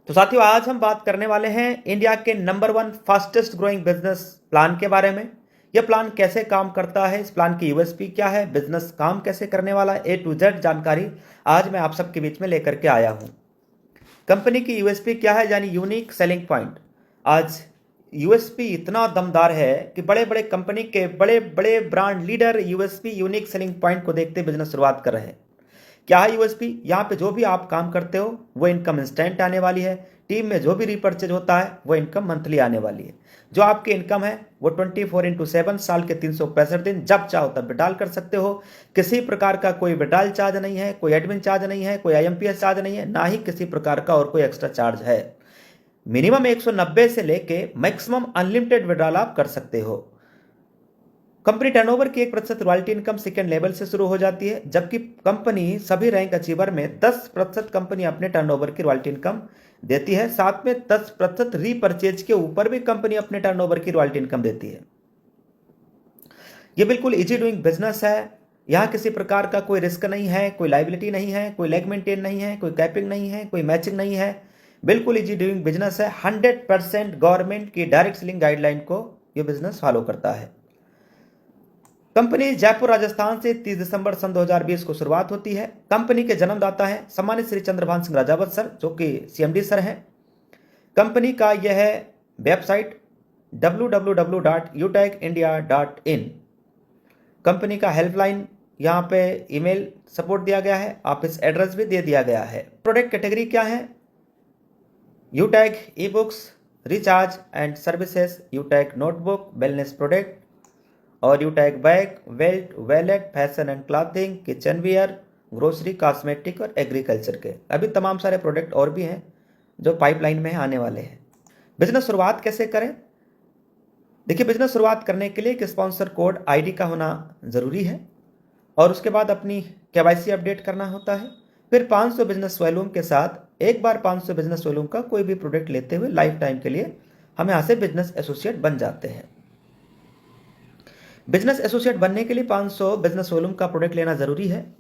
तो साथियों, आज हम बात करने वाले हैं इंडिया के number 1 fastest growing business plan के बारे में। यह प्लान कैसे काम करता है, इस प्लान की यूएसपी क्या है, बिजनेस काम कैसे करने वाला है, A to Z जानकारी आज मैं आप सबके बीच में लेकर के आया हूं। कंपनी की यूएसपी क्या है, यानी यूनिक सेलिंग पॉइंट। आज यूएसपी इतना दमदार है कि बड़े बड़े कंपनी के बड़े बड़े brand leader USP unique selling point को देखते बिजनेस शुरुआत कर रहे हैं। क्या है यूएसपी? यहाँ पे जो भी आप काम करते हो वो इनकम इंस्टेंट आने वाली है। टीम में जो भी रिपर्चेज होता है वो इनकम मंथली आने वाली है। जो आपकी इनकम है वो 24/7 साल के 365 दिन जब चाहो तब विड्रॉल कर सकते हो। किसी प्रकार का कोई विड्रॉल चार्ज नहीं है, कोई एडमिन चार्ज नहीं है, कोई आईएमपीएस चार्ज नहीं है, ना ही किसी प्रकार का और कोई एक्स्ट्रा चार्ज है। मिनिमम 190 से लेके मैक्सिमम अनलिमिटेड विड्रॉल आप कर सकते हो। कंपनी टर्नओवर की 1% रॉयल्टी इनकम सेकेंड लेवल से शुरू हो जाती है, जबकि कंपनी सभी रैंक अचीवर में 10% कंपनी अपने टर्नओवर की रॉयल्टी इनकम देती है। साथ में 10% रीपरचेज के ऊपर भी कंपनी अपने टर्नओवर की रॉयल्टी इनकम देती है। यह बिल्कुल इजी डूइंग बिजनेस है। यहां किसी प्रकार का कोई रिस्क नहीं है, कोई लाइबिलिटी नहीं है, कोई लेग मेंटेन नहीं है, कोई कैपिंग नहीं है, कोई मैचिंग नहीं है। बिल्कुल इजी डूइंग बिजनेस है। 100% गवर्नमेंट की डायरेक्ट सेलिंग गाइडलाइन को यह बिजनेस फॉलो करता है। कंपनी जयपुर राजस्थान से 30 दिसंबर सन 2020 को शुरुआत होती है। कंपनी के जन्मदाता हैं सम्मानित श्री चंद्रभान सिंह राजावत सर, जो कि सीएमडी सर हैं। कंपनी का यह है वेबसाइट www.utechindia.in। कंपनी का हेल्पलाइन यहाँ पे ईमेल सपोर्ट दिया गया है, ऑफिस एड्रेस भी दे दिया गया है। प्रोडक्ट कैटेगरी क्या है? Utech e books, recharge and services, Utech notebook, wellness product और Utech bag, belt, wallet, fashion and clothing, kitchen wear, grocery, cosmetic और एग्रीकल्चर के अभी तमाम सारे प्रोडक्ट और भी हैं जो पाइपलाइन में आने वाले हैं। बिजनेस शुरुआत कैसे करें? देखिए, बिजनेस शुरुआत करने के लिए एक स्पॉन्सर कोड आईडी का होना ज़रूरी है और उसके बाद अपनी केवाईसी अपडेट करना होता है। फिर 500 बिजनेस वॉल्यूम के साथ एक बार 500 बिजनेस वॉल्यूम का कोई भी प्रोडक्ट लेते हुए लाइफ टाइम के लिए हम यहाँ से बिजनेस एसोसिएट बन जाते हैं। बिजनेस एसोसिएट बनने के लिए 500 बिजनेस वॉल्यूम का प्रोडक्ट लेना जरूरी है।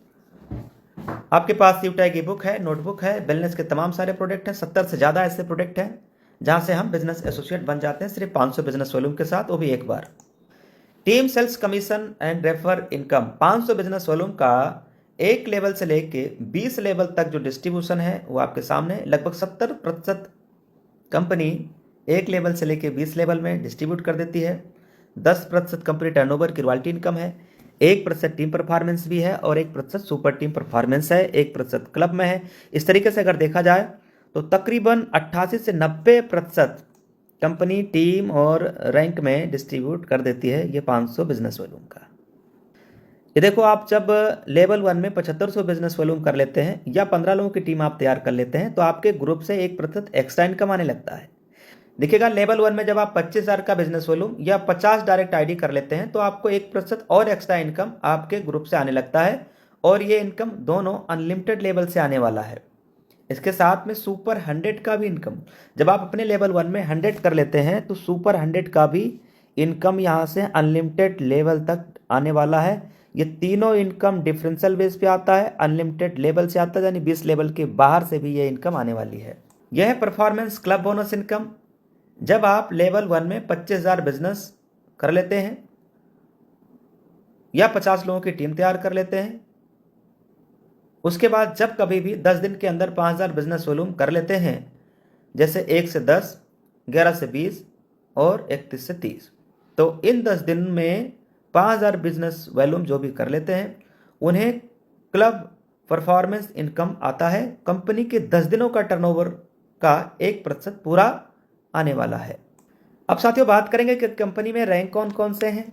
आपके पास यूटेक ई बुक है, नोटबुक है, वेलनेस के तमाम सारे प्रोडक्ट हैं। 70 से ज़्यादा ऐसे प्रोडक्ट हैं जहां से हम बिजनेस एसोसिएट बन जाते हैं सिर्फ 500 बिजनेस वॉल्यूम के साथ, वो भी एक बार। Team sales commission and refer income 500 business volume का 1 लेवल से लेके 20 लेवल तक जो डिस्ट्रीब्यूशन है वो आपके सामने। लगभग 70% कंपनी 1 लेवल से लेके 20 लेवल में डिस्ट्रीब्यूट कर देती है। 10% कंपनी टर्नओवर की रॉयल्टी इनकम है, 1% टीम परफॉर्मेंस भी है और 1% सुपर टीम परफॉर्मेंस है, 1% क्लब में है। इस तरीके से अगर देखा जाए तो तकरीबन 88 से 90% कंपनी टीम और रैंक में डिस्ट्रीब्यूट कर देती है ये 500 बिजनेस वॉल्यूम का। ये देखो, आप जब लेवल 1 में 7500 बिजनेस वॉल्यूम कर लेते हैं या 15 लोगों की टीम आप तैयार कर लेते हैं तो आपके ग्रुप से 1% एक्स्ट्रा इनकम आने लगता है। देखिएगा, लेवल 1 में जब आप 25,000 का बिजनेस वॉल्यूम या 50 डायरेक्ट आईडी कर लेते हैं तो आपको 1% और एक्स्ट्रा इनकम आपके ग्रुप से आने लगता है और ये इनकम दोनों अनलिमिटेड लेवल से आने वाला है। इसके साथ में सुपर 100 का भी इनकम, जब आप अपने लेवल 1 में 100 कर लेते हैं तो सुपर 100 का भी इनकम यहाँ से अनलिमिटेड लेवल तक आने वाला है। ये तीनों इनकम डिफरेंशियल बेस पे आता है, अनलिमिटेड लेवल से आता है, यानी 20 लेवल के बाहर से भी ये इनकम आने वाली है। यह है परफॉर्मेंस क्लब बोनस इनकम। जब आप लेवल 1 में 25,000 बिजनेस कर लेते हैं या 50 लोगों की टीम तैयार कर लेते हैं, उसके बाद जब कभी भी 10 दिन के अंदर 5,000 बिजनेस वॉल्यूम कर लेते हैं, जैसे 1 से 10, 11 से 20 और 31 से 30, तो इन 10 दिन में 5,000 बिजनेस वॉल्यूम जो भी कर लेते हैं उन्हें क्लब परफॉर्मेंस इनकम आता है। कंपनी के 10 दिनों का टर्नओवर का 1% पूरा आने वाला है। अब साथियों, बात करेंगे कि कंपनी में रैंक कौन कौन से हैं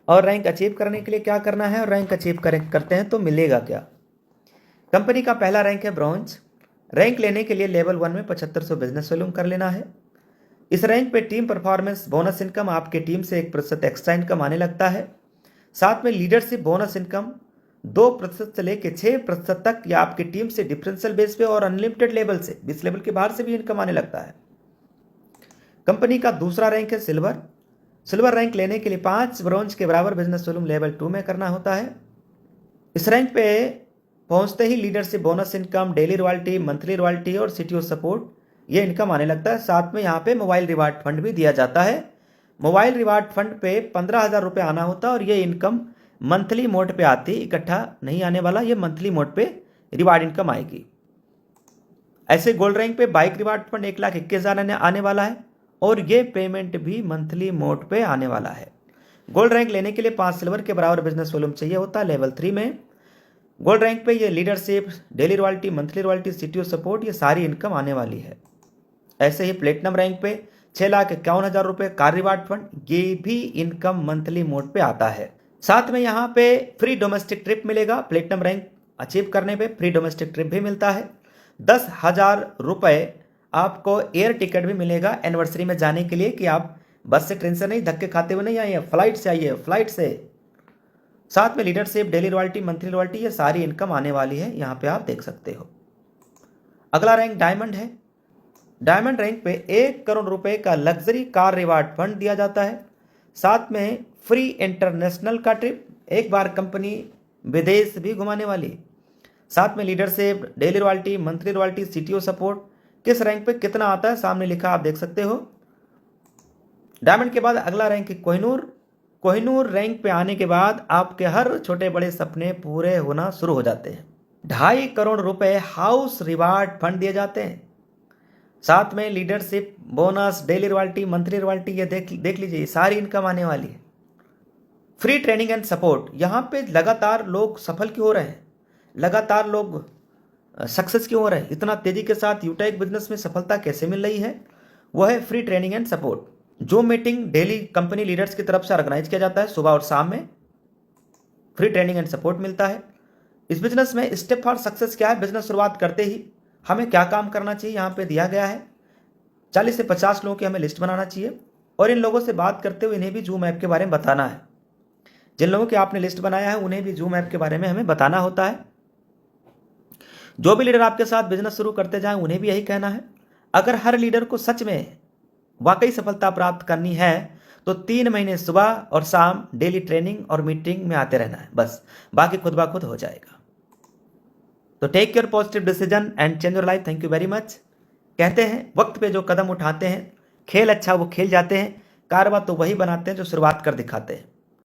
और रैंक अचीव करने के लिए क्या करना है और रैंक अचीव करते हैं तो मिलेगा क्या। कंपनी का पहला रैंक है ब्रॉन्ज। रैंक लेने के लिए लेवल 1 में 7500 बिजनेस वॉल्यूम कर लेना है। इस रैंक पे टीम परफॉर्मेंस बोनस इनकम, आपके टीम से 1% एक्स्ट्रा इनकम आने लगता है। साथ में लीडरशिप बोनस इनकम 2% से लेकर 6% तक या आपकी टीम से डिफरेंशियल बेस पे और अनलिमिटेड लेवल से 20 लेवल के बाहर से भी इनकम आने लगता है। कंपनी का दूसरा रैंक है सिल्वर। सिल्वर रैंक लेने के लिए 5 ब्रॉन्ज के बराबर बिजनेस वॉल्यूम लेवल 2 में करना होता है। इस रैंक पे पहुंचते ही leadership bonus income, daily royalty, monthly royalty और सीटीओ सपोर्ट ये इनकम आने लगता है। साथ में यहाँ पे मोबाइल रिवार्ड फंड भी दिया जाता है। मोबाइल रिवार्ड फंड पे 15,000 रुपये आना होता है और ये इनकम मंथली मोड पे आती, इकट्ठा नहीं आने वाला, ये मंथली मोड पे रिवार्ड इनकम आएगी। ऐसे गोल्ड रैंक पे बाइक रिवार्ड फंड 1,21,000 आने वाला है और ये पेमेंट भी मंथली मोड पे आने वाला है। गोल्ड रैंक लेने के लिए 5 सिल्वर के बराबर बिजनेस वॉल्यूम चाहिए होता है लेवल 3 में। गोल्ड रैंक पे ये leadership, daily royalty, monthly royalty, CTO support, ये सारी इनकम आने वाली है। ऐसे ही प्लेटिनम रैंक पे 6,51,000 रुपये कार रिवार्ड फंड, ये भी इनकम मंथली मोड पे आता है। साथ में यहाँ पे फ्री डोमेस्टिक ट्रिप मिलेगा। प्लेटिनम रैंक अचीव करने पे फ्री डोमेस्टिक ट्रिप भी मिलता है। 10,000 रुपये आपको एयर टिकट भी मिलेगा एनिवर्सरी में जाने के लिए, कि आप बस से, ट्रेन से नहीं, धक्के खाते हुए नहीं आइए, फ्लाइट से आइए, फ्लाइट से। साथ में leadership, daily royalty, monthly royalty, ये सारी इनकम आने वाली है, यहाँ पे आप देख सकते हो। अगला रैंक डायमंड है। डायमंड रैंक पे 1 करोड़ रुपए का लग्जरी कार रिवार्ड फंड दिया जाता है। साथ में फ्री इंटरनेशनल का ट्रिप, एक बार कंपनी विदेश भी घुमाने वाली। साथ में leadership, daily royalty, monthly royalty, CTO support. किस रैंक पे कितना आता है सामने लिखा, आप देख सकते हो। डायमंड के बाद अगला रैंक है कोहिनूर। कोहिनूर रैंक पे आने के बाद आपके हर छोटे बड़े सपने पूरे होना शुरू हो जाते हैं। 2.5 करोड़ रुपए हाउस रिवार्ड फंड दिए जाते हैं। साथ में leadership, bonus, daily royalty, monthly royalty, ये देख लीजिए, सारी इनकम आने वाली है। फ्री ट्रेनिंग एंड सपोर्ट, यहाँ पे लगातार लोग सफल क्यों हो रहे हैं, लगातार लोग सक्सेस क्यों हो रहे हैं, इतना तेजी के साथ यूटेक बिजनेस में सफलता कैसे मिल रही है, वो है फ्री ट्रेनिंग एंड सपोर्ट। जो मीटिंग डेली कंपनी लीडर्स की तरफ से ऑर्गेनाइज किया जाता है सुबह और शाम में, फ्री ट्रेनिंग एंड सपोर्ट मिलता है। इस बिजनेस में स्टेप फॉर सक्सेस क्या है, बिजनेस शुरुआत करते ही हमें क्या काम करना चाहिए, यहाँ पे दिया गया है। 40 से 50 लोगों की हमें लिस्ट बनाना चाहिए और इन लोगों से बात करते हुए इन्हें भी जूम ऐप के बारे में बताना है। जिन लोगों की आपने लिस्ट बनाया है उन्हें भी जूम ऐप के बारे में हमें बताना होता है। जो भी लीडर आपके साथ बिजनेस शुरू करते जाएं उन्हें भी यही कहना है। अगर हर लीडर को सच में वाकई सफलता प्राप्त करनी है तो 3 महीने सुबह और शाम डेली ट्रेनिंग और मीटिंग में आते रहना है, बस, बाकी खुद ब खुद हो जाएगा। तो take your positive decision and change your life. Thank you very much. कहते हैं वक्त पे जो कदम उठाते हैं, खेल अच्छा वो खेल जाते हैं, कारवा तो वही बनाते हैं जो शुरुआत कर दिखाते हैं।